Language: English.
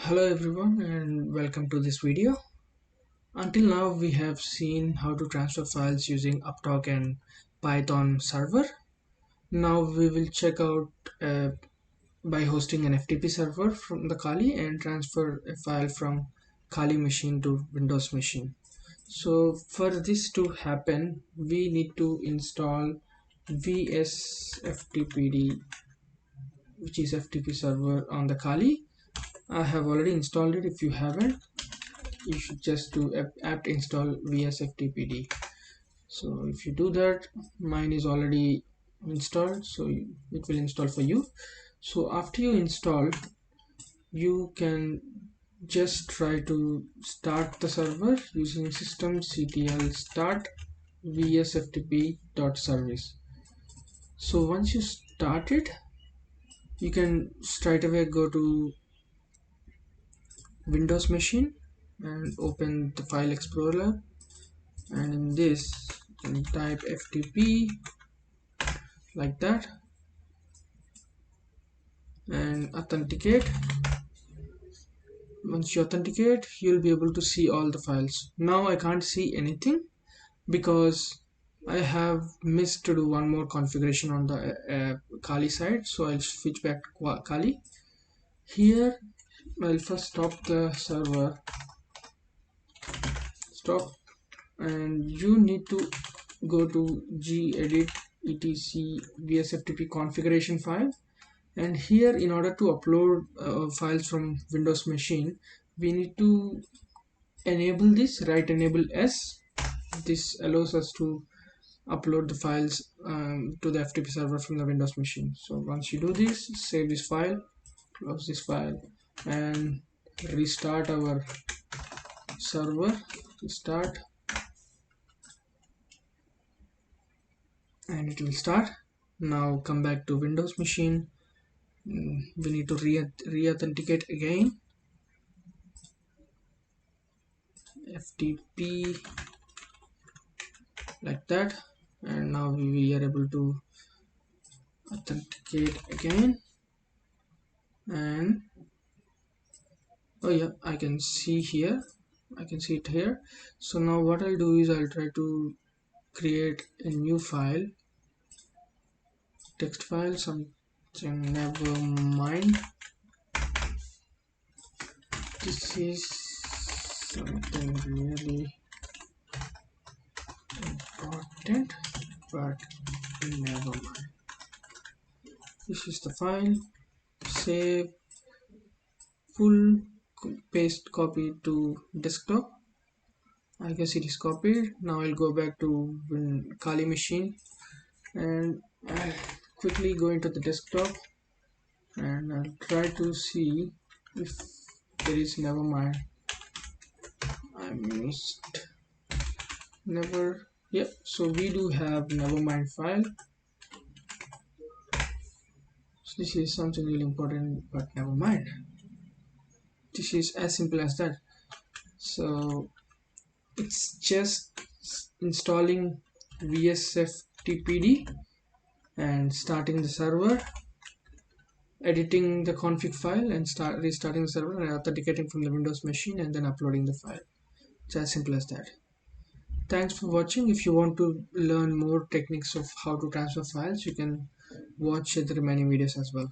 Hello everyone and welcome to this video. Until now we have seen how to transfer files using Uptalk and Python server. Now we will check out by hosting an FTP server from the Kali and transfer a file from Kali machine to Windows machine. So for this to happen we need to install VSFTPD, which is FTP server on the Kali. I have already installed it. If you haven't, you should just do apt install vsftpd. So if you do that, mine is already installed, so it will install for you. So after you install, you can just try to start the server using systemctl start vsftp.service. So once you start it, you can straight away go to Windows machine and open the file explorer, and in this you can type FTP like that and authenticate. Once you authenticate, you'll be able to see all the files. Now I can't see anything because I have missed to do one more configuration on the Kali side, so I'll switch back to Kali. Here I'll first stop the server, stop, and you need to go to gedit etc vsftp configuration file, and here in order to upload files from Windows machine we need to enable this, right enable S. This allows us to upload the files to the FTP server from the Windows machine. So once you do this, save this file, close this file, and restart our server. Restart, and it will start. Now come back to Windows machine. We need to re-authenticate again, FTP like that, and now we are able to authenticate again. And oh yeah, I can see here, I can see it here. So now what I'll do is I'll try to create a new file, text file, something, never mind. This is something really important, but never mind. This is the file. Save, full, paste, copy to desktop. I guess it is copied. Now I'll go back to Kali machine and I'll quickly go into the desktop and I'll try to see if there is, never mind, I missed never. Yep, so we do have nevermind file. So this is something really important, but never mind. This is as simple as that. So it's just installing vsftpd and starting the server, editing the config file, and restarting the server and authenticating from the Windows machine, and then uploading the file. It's as simple as that. Thanks for watching. If you want to learn more techniques of how to transfer files, you can watch the remaining videos as well.